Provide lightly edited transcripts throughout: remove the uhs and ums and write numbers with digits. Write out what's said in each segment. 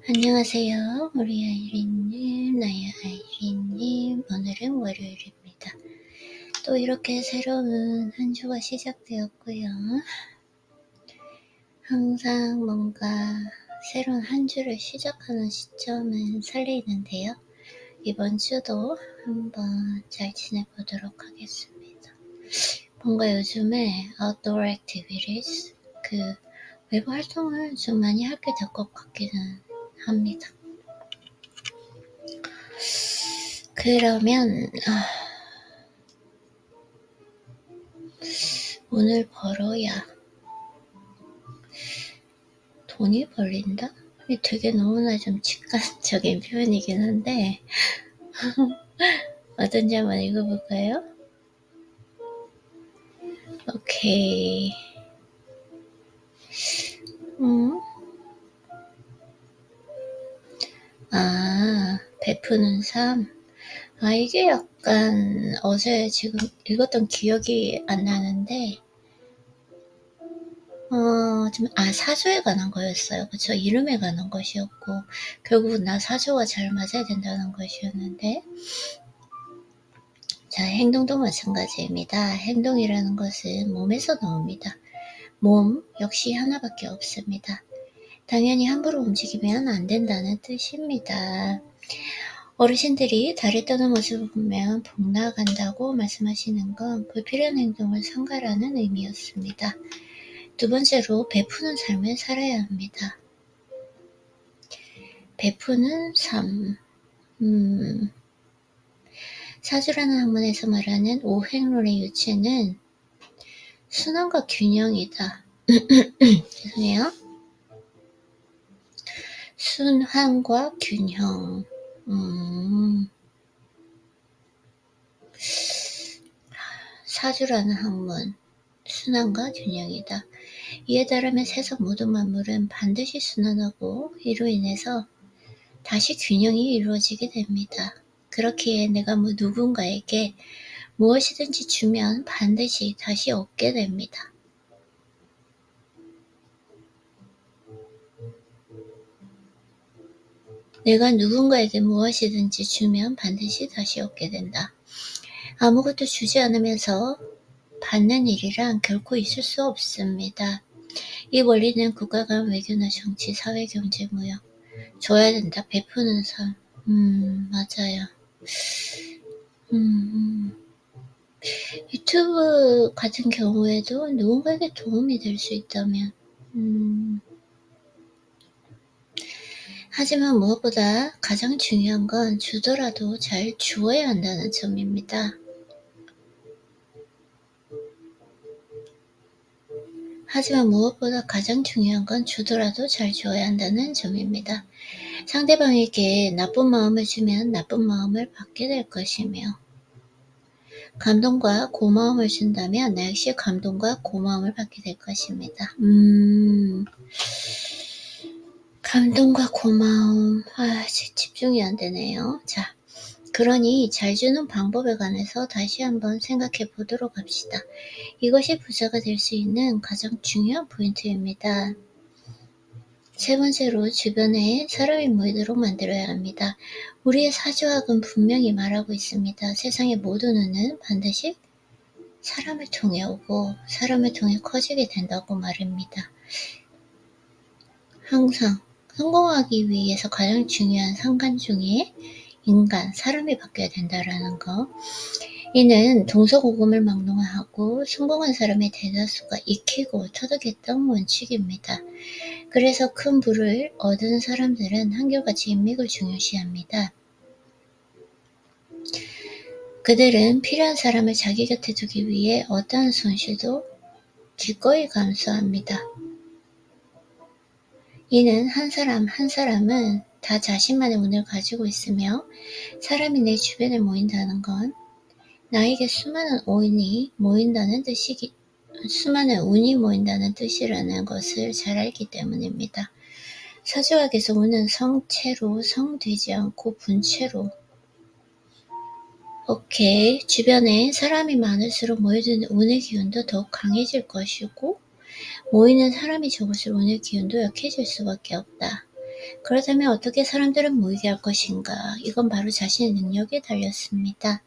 안녕하세요. 우리 아이린님, 나의 아이린님. 오늘은 월요일입니다. 또 이렇게 새로운 한 주가 시작되었고요. 항상 뭔가 새로운 한 주를 시작하는 시점은 설레이는데요. 이번 주도 한번 잘 지내보도록 하겠습니다. 뭔가 요즘에 outdoor activities, 외부 활동을 좀 많이 하게 될 것 같기는 합니다. 그러면 오늘 벌어야 돈이 벌린다? 이게 되게 너무나 좀 직관적인 표현이긴 한데 어떤지 한번 읽어볼까요? 오케이. 베푸는 삶. 이게 약간 어제 지금 읽었던 기억이 안 나는데 사주에 관한 거였어요. 그쵸? 이름에 관한 것이었고, 결국은 나 사주와 잘 맞아야 된다는 것이었는데, 자, 행동도 마찬가지입니다. 행동이라는 것은 몸에서 나옵니다. 몸 역시 하나밖에 없습니다. 당연히 함부로 움직이면 안 된다는 뜻입니다. 어르신들이 달에 떠는 모습을 보면 복 나간다고 말씀하시는 건 불필요한 행동을 삼가라는 의미였습니다. 두 번째로 베푸는 삶을 살아야 합니다. 베푸는 삶. 사주라는 학문에서 말하는 오행론의 유체는 순환과 균형이다. 죄송해요. 순환과 균형. 사주라는 학문. 순환과 균형이다. 이에 따르면 세상 모든 만물은 반드시 순환하고 이로 인해서 다시 균형이 이루어지게 됩니다. 그렇기에 내가 누군가에게 무엇이든지 주면 반드시 다시 얻게 됩니다. 내가 누군가에게 무엇이든지 주면 반드시 다시 얻게 된다. 아무것도 주지 않으면서 받는 일이란 결코 있을 수 없습니다. 이 원리는 국가 간 외교나 정치, 사회, 경제, 무역. 줘야 된다. 베푸는 삶. 맞아요. 유튜브 같은 경우에도 누군가에게 도움이 될 수 있다면 하지만 무엇보다 가장 중요한 건 주더라도 잘 주어야 한다는 점입니다. 하지만 무엇보다 가장 중요한 건 주더라도 잘 주어야 한다는 점입니다. 상대방에게 나쁜 마음을 주면 나쁜 마음을 받게 될 것이며 감동과 고마움을 준다면 나 역시 감동과 고마움을 받게 될 것입니다. 감동과 고마움. 집중이 안 되네요. 자, 그러니 잘 주는 방법에 관해서 다시 한번 생각해 보도록 합시다. 이것이 부자가 될 수 있는 가장 중요한 포인트입니다. 세 번째로 주변에 사람이 모이도록 만들어야 합니다. 우리의 사주학은 분명히 말하고 있습니다. 세상의 모든 운은 반드시 사람을 통해 오고 사람을 통해 커지게 된다고 말입니다. 항상 성공하기 위해서 가장 중요한 상관 중에 인간, 사람이 바뀌어야 된다라는 거. 이는 동서고금을 막론하고 성공한 사람의 대다수가 익히고 터득했던 원칙입니다. 그래서 큰 부를 얻은 사람들은 한결같이 인맥을 중요시합니다. 그들은 필요한 사람을 자기 곁에 두기 위해 어떠한 손실도 기꺼이 감수합니다. 이는 한 사람은 다 자신만의 운을 가지고 있으며 사람이 내 주변에 모인다는 건 나에게 수많은 운이 모인다는 뜻이라는 것을 잘 알기 때문입니다. 사주학에서 운은 성체로 성되지 않고 분체로 주변에 사람이 많을수록 모여드는 운의 기운도 더욱 강해질 것이고 모이는 사람이 적을수록 운의 기운도 약해질 수밖에 없다. 그렇다면 어떻게 사람들을 모이게 할 것인가? 이건 바로 자신의 능력에 달렸습니다.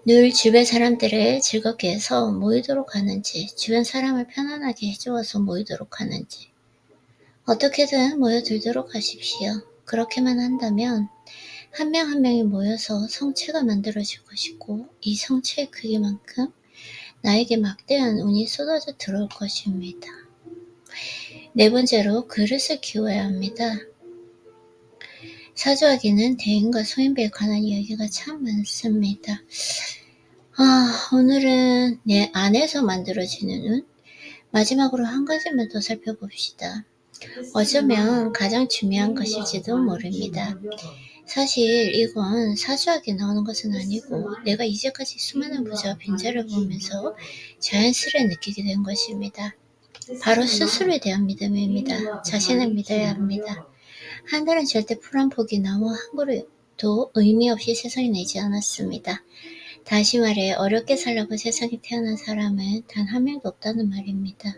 늘 주변 사람들을 즐겁게 해서 모이도록 하는지, 주변 사람을 편안하게 해주어서 모이도록 하는지, 어떻게든 모여들도록 하십시오. 그렇게만 한다면 한 명 한 명이 모여서 성체가 만들어질 것이고, 이 성체의 크기만큼 나에게 막대한 운이 쏟아져 들어올 것입니다. 네 번째로, 그릇을 키워야 합니다. 사주학에는 대인과 소인배에 관한 이야기가 참 많습니다. 오늘은 내 안에서 만들어지는 운, 마지막으로 한 가지만 더 살펴봅시다. 어쩌면 가장 중요한 것일지도 모릅니다. 사실 이건 사주학에 나오는 것은 아니고 내가 이제까지 수많은 부자와 빈자를 보면서 자연스레 느끼게 된 것입니다. 바로 스스로에 대한 믿음입니다. 자신을 믿어야 합니다. 하늘은 절대 풀 한 폭이 나무 한 그루도 의미 없이 세상에 내지 않았습니다. 다시 말해 어렵게 살라고 세상에 태어난 사람은 단 한 명도 없다는 말입니다.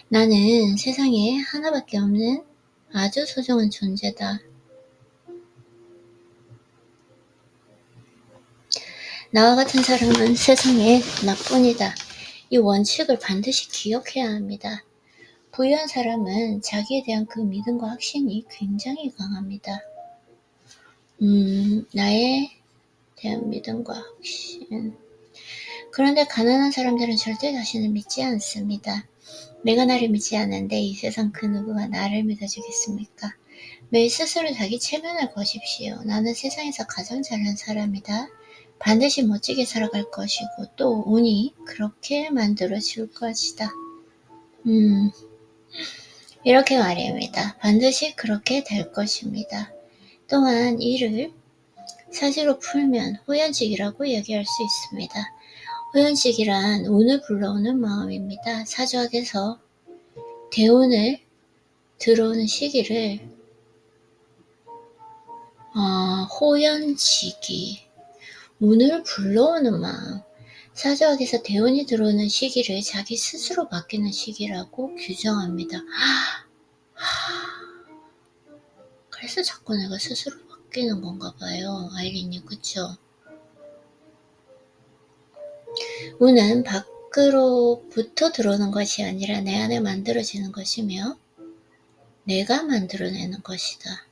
나는 세상에 하나밖에 없는 아주 소중한 존재다. 나와 같은 사람은 세상에 나뿐이다. 이 원칙을 반드시 기억해야 합니다. 부유한 사람은 자기에 대한 그 믿음과 확신이 굉장히 강합니다. 나에 대한 믿음과 확신. 그런데 가난한 사람들은 절대 자신을 믿지 않습니다. 내가 나를 믿지 않는데 이 세상 그 누구가 나를 믿어주겠습니까? 매일 스스로 자기 체면을 거십시오. 나는 세상에서 가장 잘난 사람이다. 반드시 멋지게 살아갈 것이고 또 운이 그렇게 만들어줄 것이다. 이렇게 말입니다. 반드시 그렇게 될 것입니다. 또한 이를 사지로 풀면 호연직이라고 얘기할 수 있습니다. 호연직이란 운을 불러오는 마음입니다. 사주학에서 대운을 들어오는 시기를 호연직이 운을 불러오는 마음, 사주학에서 대운이 들어오는 시기를 자기 스스로 바뀌는 시기라고 규정합니다. 그래서 자꾸 내가 스스로 바뀌는 건가 봐요. 아이린님, 그쵸? 운은 밖으로부터 들어오는 것이 아니라 내 안에 만들어지는 것이며 내가 만들어내는 것이다.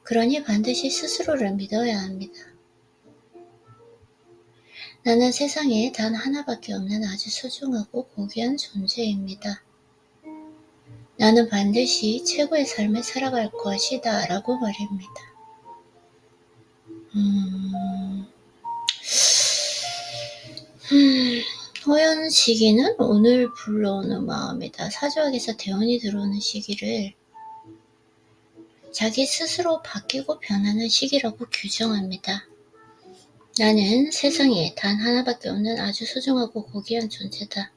그러니 반드시 스스로를 믿어야 합니다. 나는 세상에 단 하나밖에 없는 아주 소중하고 고귀한 존재입니다. 나는 반드시 최고의 삶을 살아갈 것이다 라고 말입니다. 호연 시기는 운을 불러오는 마음이다. 사주학에서 대운이 들어오는 시기를 자기 스스로 바뀌고 변하는 시기라고 규정합니다. 나는 세상에 단 하나밖에 없는 아주 소중하고 고귀한 존재다.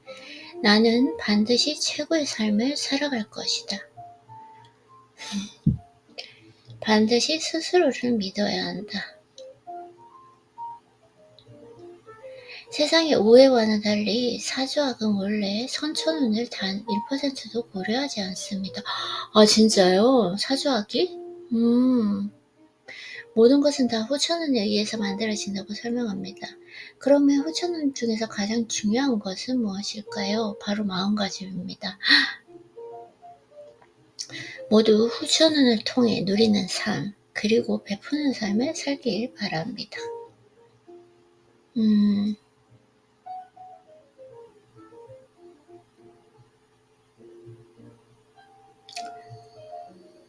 나는 반드시 최고의 삶을 살아갈 것이다. 반드시 스스로를 믿어야 한다. 세상의 오해와는 달리 사주학은 원래 선천운을 단 1%도 고려하지 않습니다. 진짜요? 사주학이? 모든 것은 다 후천운에 의해서 만들어진다고 설명합니다. 그러면 후천운 중에서 가장 중요한 것은 무엇일까요? 바로 마음가짐입니다. 모두 후천운을 통해 누리는 삶, 그리고 베푸는 삶을 살길 바랍니다.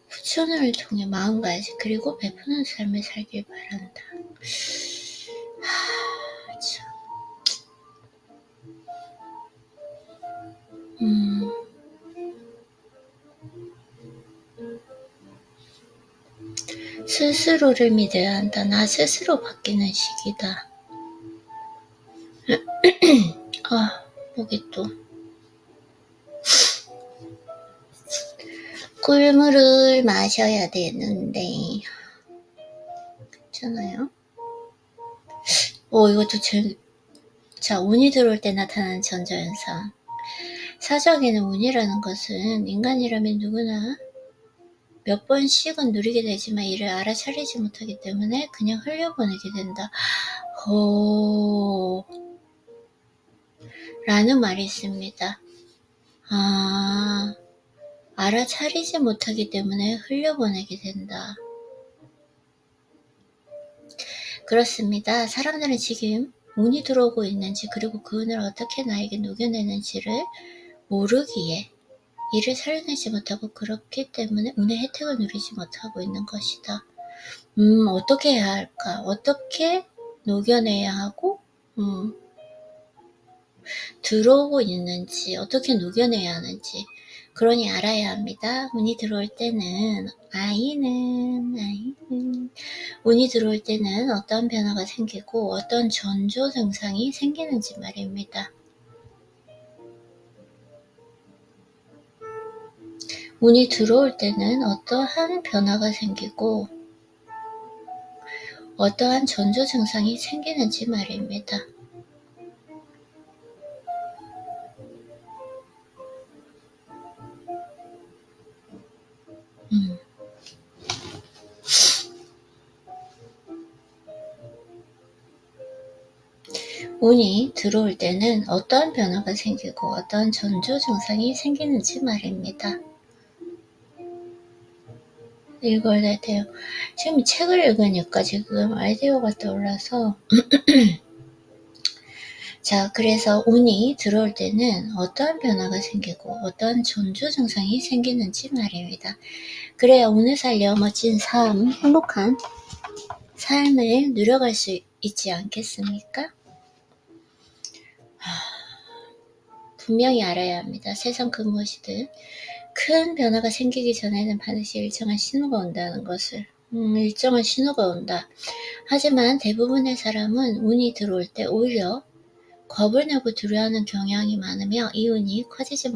후천운을 통해 마음가짐, 그리고 베푸는 삶을 살길 바란다. 참. 스스로를 믿어야 한다. 나 스스로 바뀌는 시기다. 목이 또. 꿀물을 마셔야 되는데 괜찮아요? 이것도 자, 운이 들어올 때 나타나는 전자현상. 사주에는 운이라는 것은 인간이라면 누구나 몇 번씩은 누리게 되지만 이를 알아차리지 못하기 때문에 그냥 흘려보내게 된다. 라는 말이 있습니다. 알아차리지 못하기 때문에 흘려보내게 된다. 그렇습니다. 사람들은 지금 운이 들어오고 있는지 그리고 그 운을 어떻게 나에게 녹여내는지를 모르기에 이를 살려내지 못하고 그렇기 때문에 운의 혜택을 누리지 못하고 있는 것이다. 어떻게 해야 할까? 어떻게 녹여내야 하고 들어오고 있는지 어떻게 녹여내야 하는지 그러니 알아야 합니다. 운이 들어올 때는 운이 들어올 때는 어떤 변화가 생기고 어떤 전조 증상이 생기는지 말입니다. 운이 들어올 때는 어떠한 변화가 생기고 어떠한 전조 증상이 생기는지 말입니다. 운이 들어올 때는 어떠한 변화가 생기고 어떠한 전조 증상이 생기는지 말입니다. 읽어야 돼요. 지금 책을 읽으니까 지금 아이디어가 떠올라서 자, 그래서 운이 들어올 때는 어떠한 변화가 생기고 어떠한 전조 증상이 생기는지 말입니다. 그래야 오늘 살려 멋진 삶, 행복한 삶을 누려갈 수 있지 않겠습니까? 분명히 알아야 합니다. 세상 그 무엇이든 큰 변화가 생기기 전에는 반드시 일정한 신호가 온다는 것을. 일정한 신호가 온다. 하지만 대부분의 사람은 운이 들어올 때 오히려 겁을 내고 두려워하는 경향이 많으며 이 운이 커지지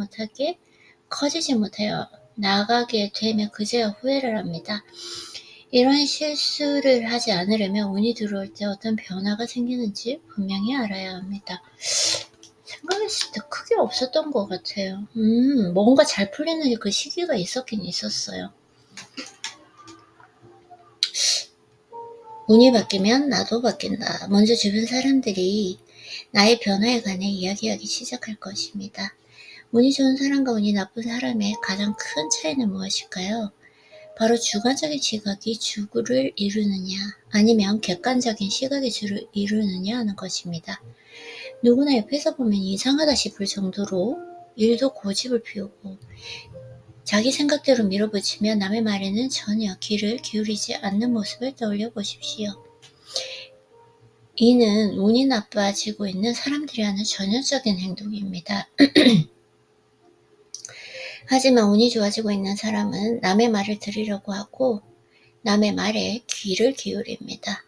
못하여 나가게 되며 그제야 후회를 합니다. 이런 실수를 하지 않으려면 운이 들어올 때 어떤 변화가 생기는지 분명히 알아야 합니다. 생각했을 때 크게 없었던 것 같아요. 뭔가 잘 풀리는 그 시기가 있었긴 있었어요. 운이 바뀌면 나도 바뀐다. 먼저 주변 사람들이 나의 변화에 관해 이야기하기 시작할 것입니다. 운이 좋은 사람과 운이 나쁜 사람의 가장 큰 차이는 무엇일까요? 바로 주관적인 시각이 주를 이루느냐 아니면 객관적인 시각이 주를 이루느냐 하는 것입니다. 누구나 옆에서 보면 이상하다 싶을 정도로 일도 고집을 피우고 자기 생각대로 밀어붙이며 남의 말에는 전혀 귀를 기울이지 않는 모습을 떠올려 보십시오. 이는 운이 나빠지고 있는 사람들이 하는 전형적인 행동입니다. 하지만 운이 좋아지고 있는 사람은 남의 말을 들으려고 하고 남의 말에 귀를 기울입니다.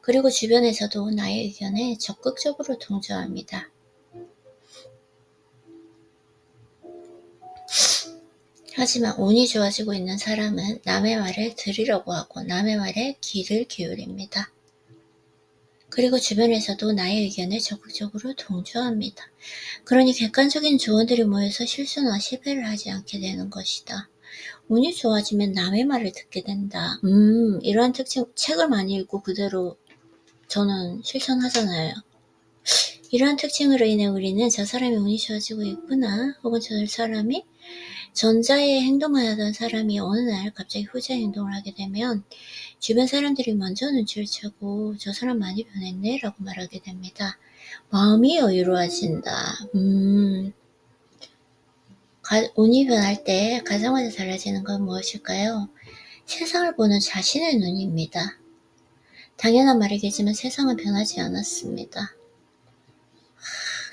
그리고 주변에서도 나의 의견에 적극적으로 동조합니다. 하지만 운이 좋아지고 있는 사람은 남의 말을 들으려고 하고 남의 말에 귀를 기울입니다. 그리고 주변에서도 나의 의견에 적극적으로 동조합니다. 그러니 객관적인 조언들이 모여서 실수나 실패를 하지 않게 되는 것이다. 운이 좋아지면 남의 말을 듣게 된다. 이러한 특징, 책을 많이 읽고 그대로 저는 실천하잖아요. 이러한 특징으로 인해 우리는 저 사람이 운이 좋아지고 있구나, 혹은 저 사람이 전자의 행동을 하던 사람이 어느 날 갑자기 후자의 행동을 하게 되면 주변 사람들이 먼저 눈치를 채고 저 사람 많이 변했네 라고 말하게 됩니다. 마음이 여유로워진다. 운이 변할 때 가장 먼저 달라지는 건 무엇일까요? 세상을 보는 자신의 눈입니다. 당연한 말이겠지만 세상은 변하지 않았습니다.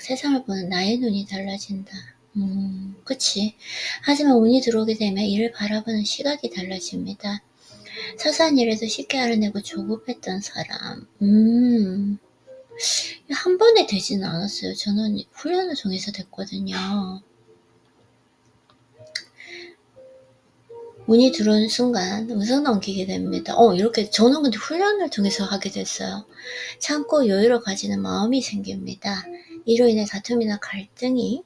세상을 보는 나의 눈이 달라진다. 그치. 하지만 운이 들어오게 되면 이를 바라보는 시각이 달라집니다. 사소한 일에도 쉽게 알아내고 조급했던 사람. 한 번에 되지는 않았어요. 저는 훈련을 통해서 됐거든요. 운이 들어오는 순간 우선 넘기게 됩니다. 이렇게 저는 근데 훈련을 통해서 하게 됐어요. 참고 여유를 가지는 마음이 생깁니다. 이로 인해 다툼이나 갈등이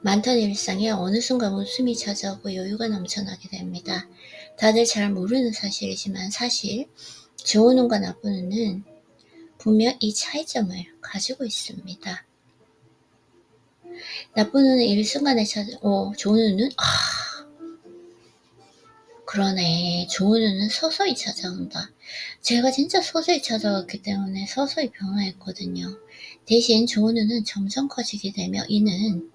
많던 일상에 어느 순간 웃음이 찾아오고 여유가 넘쳐나게 됩니다. 다들 잘 모르는 사실이지만 사실 좋은 운과 나쁜 운은 분명 이 차이점을 가지고 있습니다. 나쁜 운은 일순간에 좋은 운은 그러네. 좋은 운은 서서히 찾아온다. 제가 진짜 서서히 찾아왔기 때문에 서서히 변화했거든요. 대신 좋은 운은 점점 커지게 되며 이는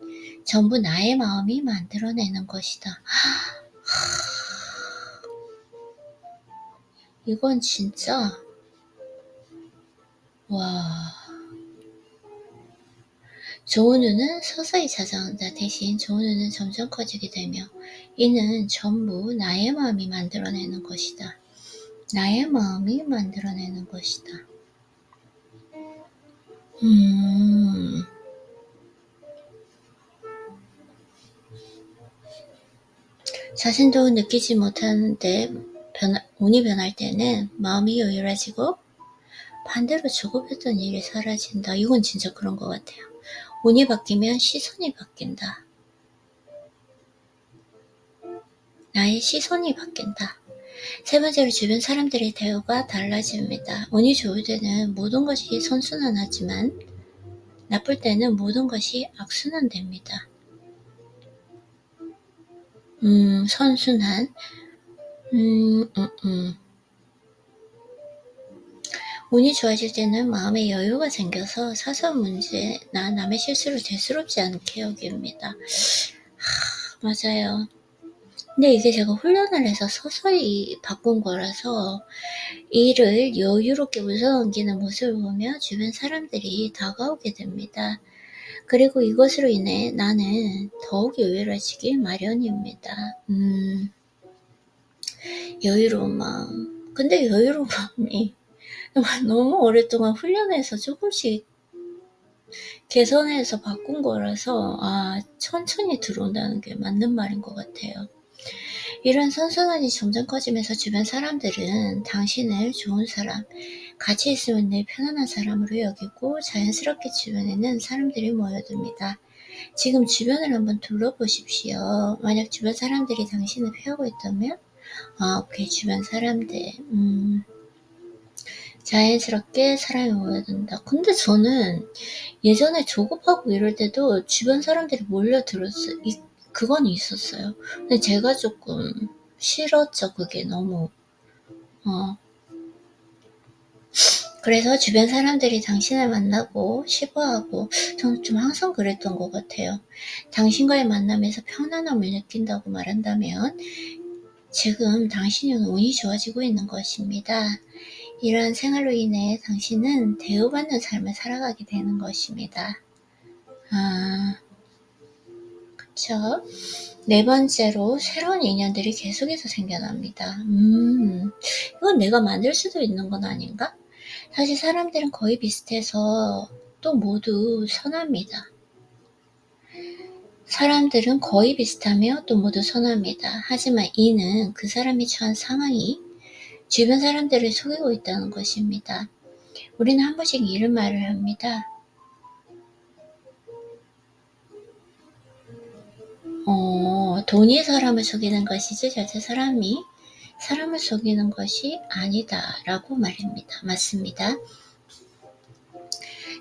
전부 나의 마음이 만들어내는 것이다. 이건 진짜 와. 좋은 운은 서서히 찾아온다. 대신 좋은 운은 점점 커지게 되며 이는 전부 나의 마음이 만들어내는 것이다. 나의 마음이 만들어내는 것이다. 자신도 느끼지 못하는데 운이 변할 때는 마음이 여유해지고 반대로 조급했던 일이 사라진다. 이건 진짜 그런 것 같아요. 운이 바뀌면 시선이 바뀐다. 나의 시선이 바뀐다. 세 번째로 주변 사람들의 대우가 달라집니다. 운이 좋을 때는 모든 것이 선순환하지만 나쁠 때는 모든 것이 악순환됩니다. 선순환. 운이 좋아질 때는 마음에 여유가 생겨서 사소한 문제나 남의 실수를 대수롭지 않게 여깁니다. 맞아요. 근데 이게 제가 훈련을 해서 서서히 바꾼 거라서 일을 여유롭게 웃어넘기는 모습을 보며 주변 사람들이 다가오게 됩니다. 그리고 이것으로 인해 나는 더욱 여유로워지기 마련입니다. 여유로운 마음. 근데 여유로운 마음이 너무 오랫동안 훈련해서 조금씩 개선해서 바꾼 거라서 천천히 들어온다는 게 맞는 말인 것 같아요. 이런 선순환이 점점 커지면서 주변 사람들은 당신을 좋은 사람, 같이 있으면 늘 편안한 사람으로 여기고 자연스럽게 주변에는 사람들이 모여듭니다. 지금 주변을 한번 둘러보십시오. 만약 주변 사람들이 당신을 피하고 있다면 오케이, 주변 사람들 자연스럽게 사람이 모여든다. 근데 저는 예전에 조급하고 이럴 때도 주변 사람들이 몰려들었어요. 그건 있었어요. 근데 제가 조금 싫었죠. 그게 너무. 그래서 주변 사람들이 당신을 만나고 싶어하고 저는 좀 항상 그랬던 것 같아요. 당신과의 만남에서 편안함을 느낀다고 말한다면 지금 당신의 운이 좋아지고 있는 것입니다. 이러한 생활로 인해 당신은 대우받는 삶을 살아가게 되는 것입니다. 그쵸? 네 번째로 새로운 인연들이 계속해서 생겨납니다. 이건 내가 만들 수도 있는 건 아닌가? 사실 사람들은 거의 비슷해서 또 모두 선합니다. 사람들은 거의 비슷하며 또 모두 선합니다. 하지만 이는 그 사람이 처한 상황이 주변 사람들을 속이고 있다는 것입니다. 우리는 한 번씩 이런 말을 합니다. 돈이 사람을 속이는 것이지 절대 사람이 사람을 속이는 것이 아니다 라고 말입니다. 맞습니다.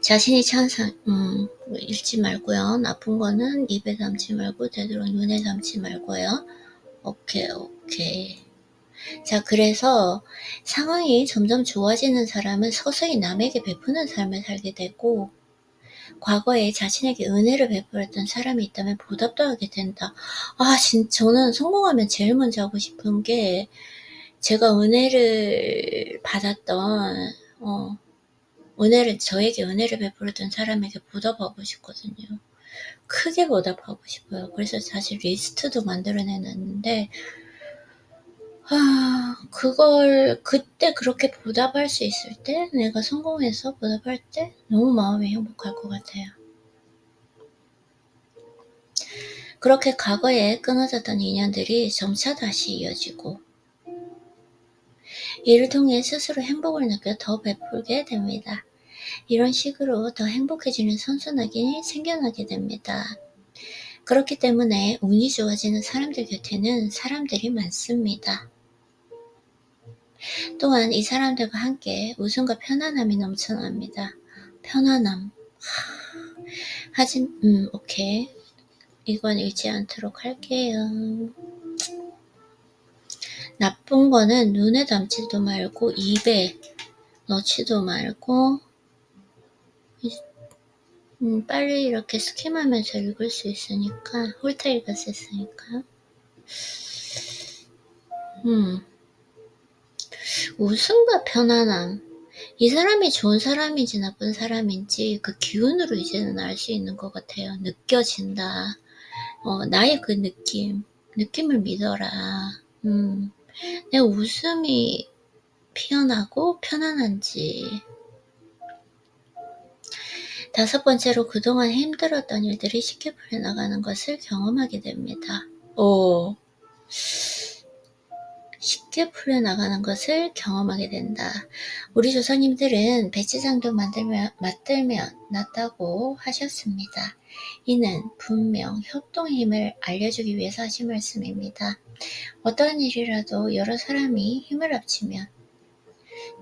자신이 찬상 읽지 말고요. 나쁜 거는 입에 담지 말고 되도록 눈에 담지 말고요. 오케이. 자, 그래서 상황이 점점 좋아지는 사람은 서서히 남에게 베푸는 삶을 살게 되고 과거에 자신에게 은혜를 베풀었던 사람이 있다면 보답도 하게 된다. 저는 성공하면 제일 먼저 하고 싶은 게 제가 은혜를 받았던 저에게 은혜를 베풀었던 사람에게 보답하고 싶거든요. 크게 보답하고 싶어요. 그래서 사실 리스트도 만들어내놨는데 그걸 그때 그렇게 보답할 수 있을 때 내가 성공해서 보답할 때 너무 마음이 행복할 것 같아요. 그렇게 과거에 끊어졌던 인연들이 점차 다시 이어지고 이를 통해 스스로 행복을 느껴 더 베풀게 됩니다. 이런 식으로 더 행복해지는 선순환이 생겨나게 됩니다. 그렇기 때문에 운이 좋아지는 사람들 곁에는 사람들이 많습니다. 또한 이 사람들과 함께 웃음과 편안함이 넘쳐납니다. 편안함. 오케이. 이건 읽지 않도록 할게요. 나쁜 거는 눈에 담지도 말고 입에 넣지도 말고 빨리 이렇게 스kim하면서 읽을 수 있으니까 훑어 읽을 수 있으니까 웃음과 편안함. 이 사람이 좋은 사람인지 나쁜 사람인지 그 기운으로 이제는 알 수 있는 것 같아요. 느껴진다. 나의 그 느낌을 믿어라. 내 웃음이 피어나고 편안한지. 5번째로 그동안 힘들었던 일들이 쉽게 풀려나가는 것을 경험하게 됩니다. 쉽게 풀려나가는 것을 경험하게 된다. 우리 조상님들은 배치장도 맞들면 낫다고 하셨습니다. 이는 분명 협동의 힘을 알려주기 위해서 하신 말씀입니다. 어떠한 일이라도 여러 사람이 힘을 합치면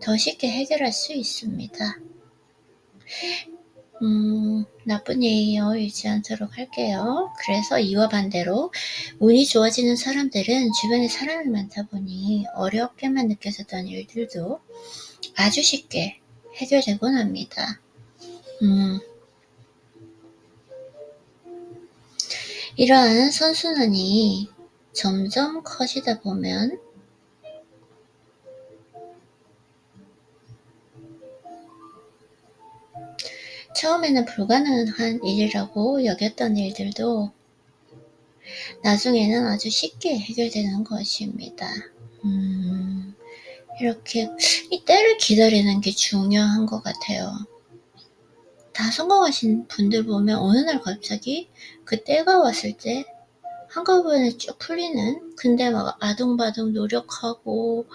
더 쉽게 해결할 수 있습니다. 나쁜 예의요 읽지 않도록 할게요. 그래서 이와 반대로 운이 좋아지는 사람들은 주변에 사람이 많다 보니 어렵게만 느껴졌던 일들도 아주 쉽게 해결되곤 합니다. 이러한 선순환이 점점 커지다 보면 처음에는 불가능한 일이라고 여겼던 일들도 나중에는 아주 쉽게 해결되는 것입니다. 이렇게 이 때를 기다리는 게 중요한 것 같아요. 다 성공하신 분들 보면 어느 날 갑자기 그 때가 왔을 때 한꺼번에 쭉 풀리는, 근데 막 아둥바둥 노력하고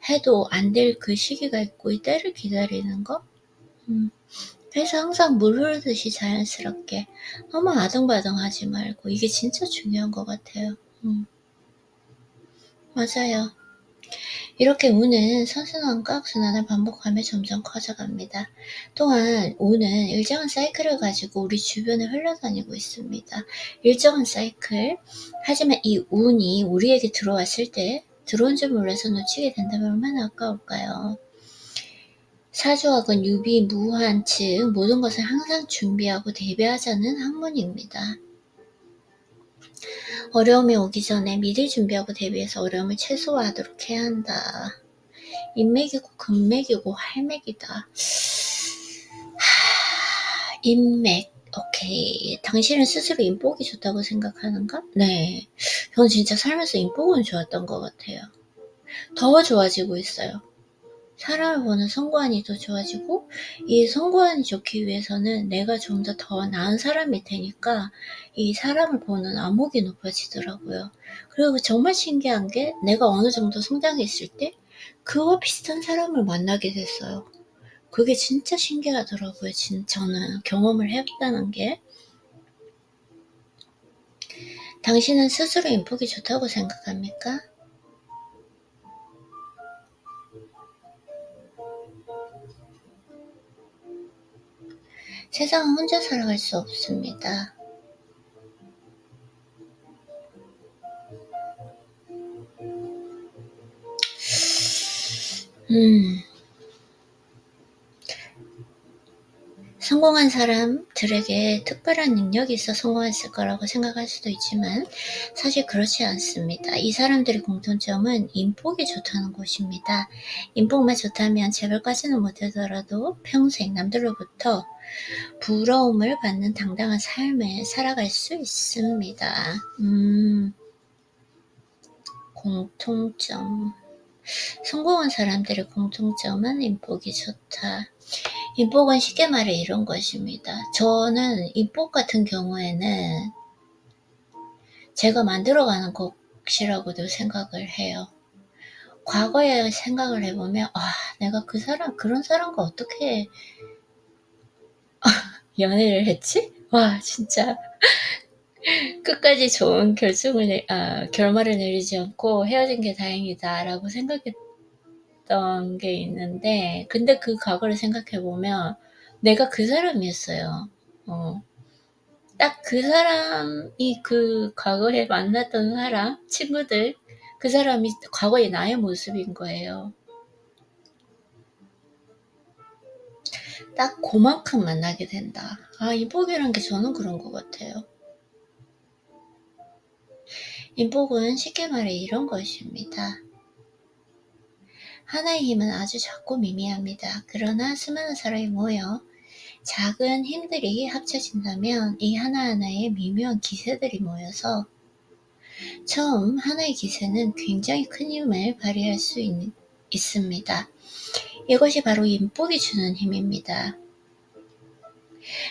해도 안 될 그 시기가 있고 이 때를 기다리는 거? 그래서 항상 물 흐르듯이 자연스럽게 너무 아둥바둥 하지 말고 이게 진짜 중요한 것 같아요. 맞아요. 이렇게 운은 선순환과 악순환을 반복하며 점점 커져갑니다. 또한 운은 일정한 사이클을 가지고 우리 주변에 흘러다니고 있습니다. 일정한 사이클. 하지만 이 운이 우리에게 들어왔을 때 들어온 줄 몰라서 놓치게 된다면 얼마나 아까울까요? 사주학은 유비, 무한, 즉 모든 것을 항상 준비하고 대비하자는 학문입니다. 어려움이 오기 전에 미리 준비하고 대비해서 어려움을 최소화하도록 해야 한다. 인맥이고 금맥이고 활맥이다. 인맥. 오케이. 당신은 스스로 인복이 좋다고 생각하는가? 네. 저는 진짜 살면서 인복은 좋았던 것 같아요. 더 좋아지고 있어요. 사람을 보는 성관이 더 좋아지고 이 성관이 좋기 위해서는 내가 좀 더 나은 사람일 테니까 이 사람을 보는 안목이 높아지더라고요. 그리고 정말 신기한 게 내가 어느 정도 성장했을 때 그와 비슷한 사람을 만나게 됐어요. 그게 진짜 신기하더라고요. 저는 경험을 해봤다는 게. 당신은 스스로 인복이 좋다고 생각합니까? 세상은 혼자 살아갈 수 없습니다. 성공한 사람들에게 특별한 능력이 있어 성공했을 거라고 생각할 수도 있지만 사실 그렇지 않습니다. 이 사람들의 공통점은 인복이 좋다는 것입니다. 인복만 좋다면 재벌까지는 못하더라도 평생 남들로부터 부러움을 받는 당당한 삶을 살아갈 수 있습니다. 공통점. 성공한 사람들의 공통점은 인복이 좋다. 인복은 쉽게 말해 이런 것입니다. 저는 인복 같은 경우에는 제가 만들어가는 것이라고도 생각을 해요. 과거에 생각을 해보면 내가 그런 사람과 어떻게 연애를 했지? 와 진짜 끝까지 좋은 결말을 내리지 않고 헤어진 게 다행이다라고 생각했던 게 있는데, 근데 그 과거를 생각해보면 내가 그 사람이었어요. 딱 그 사람이 그 과거에 만났던 사람, 친구들, 그 사람이 과거의 나의 모습인 거예요. 딱 그만큼 만나게 된다. 인복이란 게 저는 그런 것 같아요. 인복은 쉽게 말해 이런 것입니다. 하나의 힘은 아주 작고 미미합니다. 그러나 수많은 사람이 모여 작은 힘들이 합쳐진다면 이 하나하나의 미묘한 기세들이 모여서 처음 하나의 기세는 굉장히 큰 힘을 발휘할 수 있습니다. 이것이 바로 인복이 주는 힘입니다.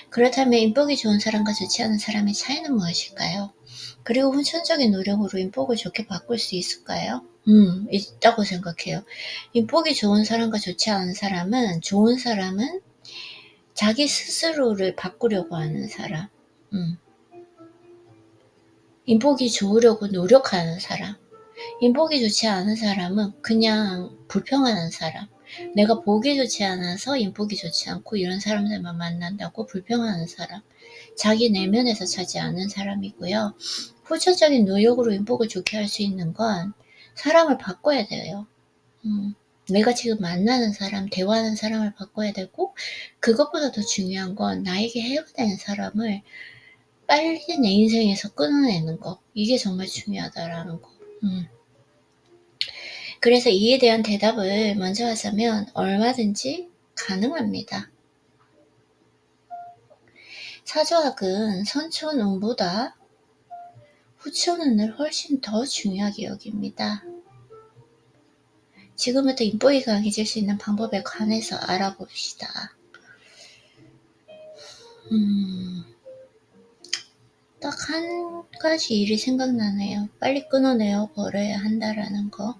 그렇다면 인복이 좋은 사람과 좋지 않은 사람의 차이는 무엇일까요? 그리고 후천적인 노력으로 인복을 좋게 바꿀 수 있을까요? 있다고 생각해요. 인복이 좋은 사람과 좋지 않은 사람은, 좋은 사람은 자기 스스로를 바꾸려고 하는 사람, 인복이 좋으려고 노력하는 사람, 인복이 좋지 않은 사람은 그냥 불평하는 사람, 내가 보기 좋지 않아서 인복이 좋지 않고 이런 사람들만 만난다고 불평하는 사람, 자기 내면에서 차지 않는 사람이고요. 후천적인 노력으로 인복을 좋게 할 수 있는 건 사람을 바꿔야 돼요. 내가 지금 만나는 사람, 대화하는 사람을 바꿔야 되고, 그것보다 더 중요한 건 나에게 해가 되는 사람을 빨리 내 인생에서 끊어내는 거. 이게 정말 중요하다라는 거. 그래서 이에 대한 대답을 먼저 하자면 얼마든지 가능합니다. 사조학은 선천운보다 후천운을 훨씬 더 중요하게 여깁니다. 지금부터 인복이 강해질 수 있는 방법에 관해서 알아봅시다. 딱 한 가지 일이 생각나네요. 빨리 끊어내어 버려야 한다라는 거.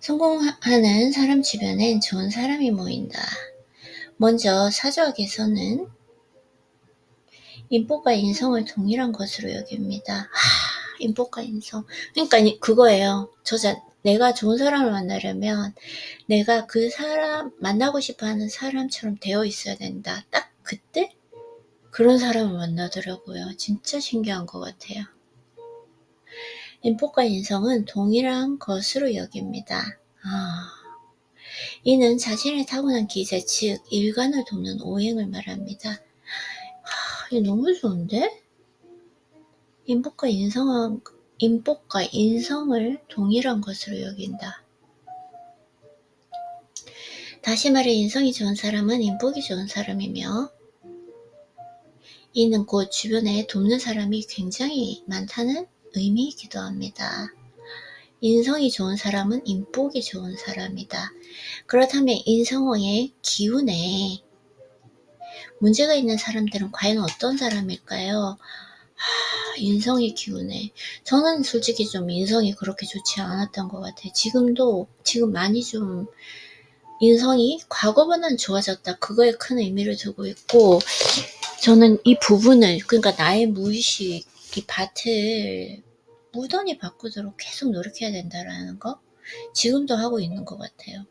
성공하는 사람 주변엔 좋은 사람이 모인다. 먼저 사조학에서는 인복과 인성을 동일한 것으로 여깁니다. 인복과 인성. 그러니까 그거예요. 내가 좋은 사람을 만나려면 내가 그 사람, 만나고 싶어 하는 사람처럼 되어 있어야 된다. 딱 그때 그런 사람을 만나더라고요. 진짜 신기한 것 같아요. 인복과 인성은 동일한 것으로 여깁니다. 이는 자신의 타고난 기세, 즉 일관을 돕는 오행을 말합니다. 이거 너무 좋은데? 인복과 인성을 동일한 것으로 여긴다. 다시 말해 인성이 좋은 사람은 인복이 좋은 사람이며, 이는 곧 주변에 돕는 사람이 굉장히 많다는 의미이기도 합니다. 인성이 좋은 사람은 인복이 좋은 사람이다. 그렇다면 인성의 기운에 문제가 있는 사람들은 과연 어떤 사람일까요? 인성의 기운에. 저는 솔직히 좀 인성이 그렇게 좋지 않았던 것 같아요. 지금 많이 좀 인성이 과거보다는 좋아졌다. 그거에 큰 의미를 두고 있고, 저는 이 부분을, 그러니까 나의 무의식, 이 밭을 무던히 바꾸도록 계속 노력해야 된다라는 거, 지금도 하고 있는 것 같아요.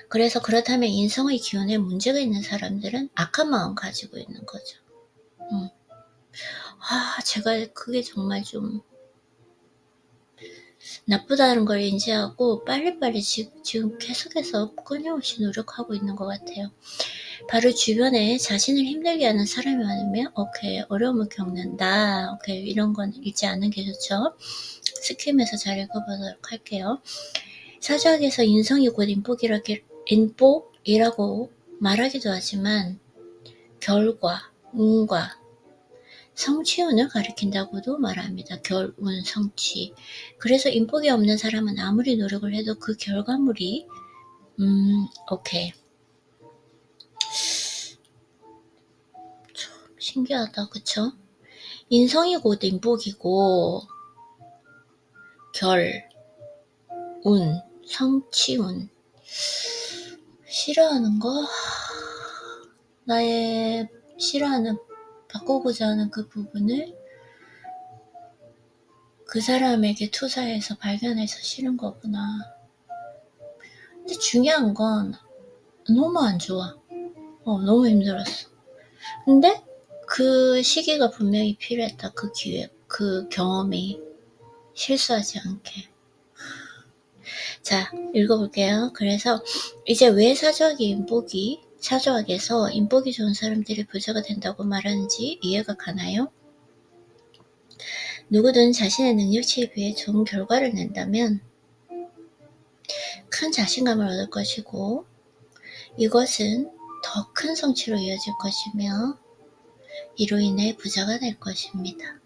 그래서 그렇다면 인성의 기운에 문제가 있는 사람들은 악한 마음 가지고 있는 거죠. 제가 그게 정말 좀 나쁘다는 걸 인지하고 빨리빨리 지금 계속해서 끊임없이 노력하고 있는 것 같아요. 바로 주변에 자신을 힘들게 하는 사람이 많으면 오케이, 어려움을 겪는다. 오케이, 이런 건 읽지 않는 게 좋죠. 스킴에서 잘 읽어보도록 할게요. 사조학에서 인성이 곧 인복이라고 말하기도 하지만 결과, 운과 성취운을 가리킨다고도 말합니다. 결운, 성취. 그래서 인복이 없는 사람은 아무리 노력을 해도 그 결과물이 오케이. 참 신기하다, 그쵸? 인성이 곧 인복이고 운, 성취운. 싫어하는 거? 나의 싫어하는, 바꾸고자 하는 그 부분을 그 사람에게 투사해서 발견해서 싫은 거구나. 근데 중요한 건 너무 안 좋아. 너무 힘들었어. 근데 그 시기가 분명히 필요했다. 그 기회, 그 경험이. 실수하지 않게. 자, 읽어볼게요. 그래서 이제 왜 사주학의 인복이, 사주학에서 인복이 좋은 사람들이 부자가 된다고 말하는지 이해가 가나요? 누구든 자신의 능력치에 비해 좋은 결과를 낸다면 큰 자신감을 얻을 것이고, 이것은 더 큰 성취로 이어질 것이며 이로 인해 부자가 될 것입니다.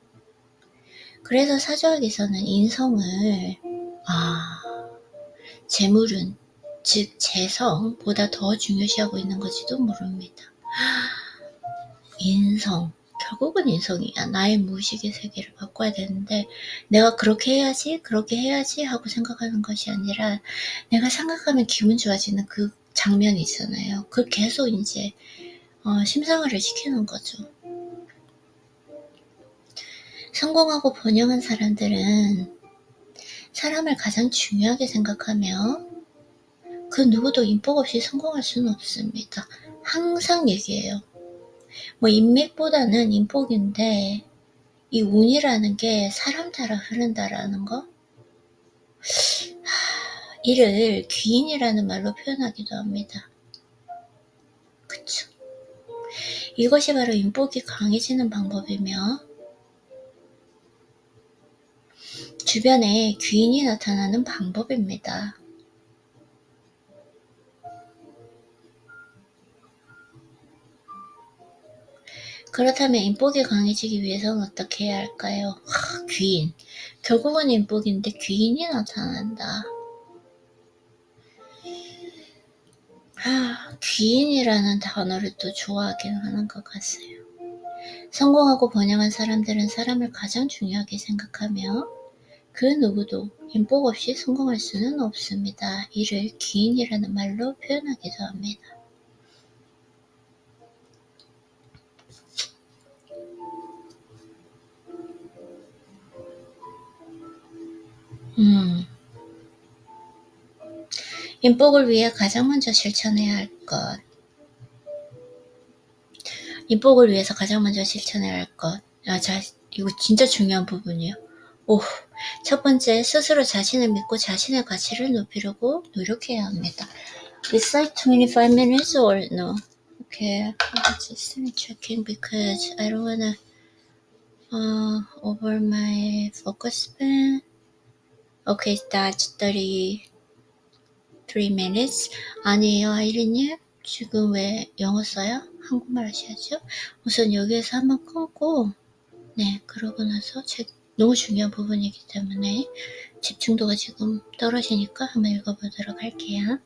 그래서 사주학에서는 인성을 재물은, 즉 재성보다 더 중요시하고 있는 것지도 모릅니다. 인성, 결국은 인성이야. 나의 무의식의 세계를 바꿔야 되는데 내가 그렇게 해야지 그렇게 해야지 하고 생각하는 것이 아니라 내가 생각하면 기분 좋아지는 그 장면이 있잖아요. 그걸 계속 이제 심상화를 시키는 거죠. 성공하고 번영한 사람들은 사람을 가장 중요하게 생각하며 그 누구도 인복 없이 성공할 수는 없습니다. 항상 얘기해요. 인맥보다는 인복인데 이 운이라는 게 사람 따라 흐른다라는 거, 이를 귀인이라는 말로 표현하기도 합니다. 그쵸? 이것이 바로 인복이 강해지는 방법이며 주변에 귀인이 나타나는 방법입니다. 그렇다면 인복이 강해지기 위해서는 어떻게 해야 할까요? 귀인. 결국은 인복인데 귀인이 나타난다. 귀인이라는 단어를 또 좋아하긴 하는 것 같아요. 성공하고 번영한 사람들은 사람을 가장 중요하게 생각하며 그 누구도 인복 없이 성공할 수는 없습니다. 이를 귀인이라는 말로 표현하기도 합니다. 인복을 위해 가장 먼저 실천해야 할 것. 인복을 위해서 가장 먼저 실천해야 할 것. 이거 진짜 중요한 부분이에요. 첫 번째, 스스로 자신을 믿고 자신의 가치를 높이려고 노력해야 합니다. It's like 25 minutes or no? Okay, I'm just checking because I don't wanna over my focus span. Okay, that's 33 minutes. 아니에요, 아이린님. 지금 왜 영어 써요? 한국말 하셔야죠. 우선 여기에서 한번 끊고, 네, 그러고 나서 너무 중요한 부분이기 때문에 집중도가 지금 떨어지니까 한번 읽어보도록 할게요.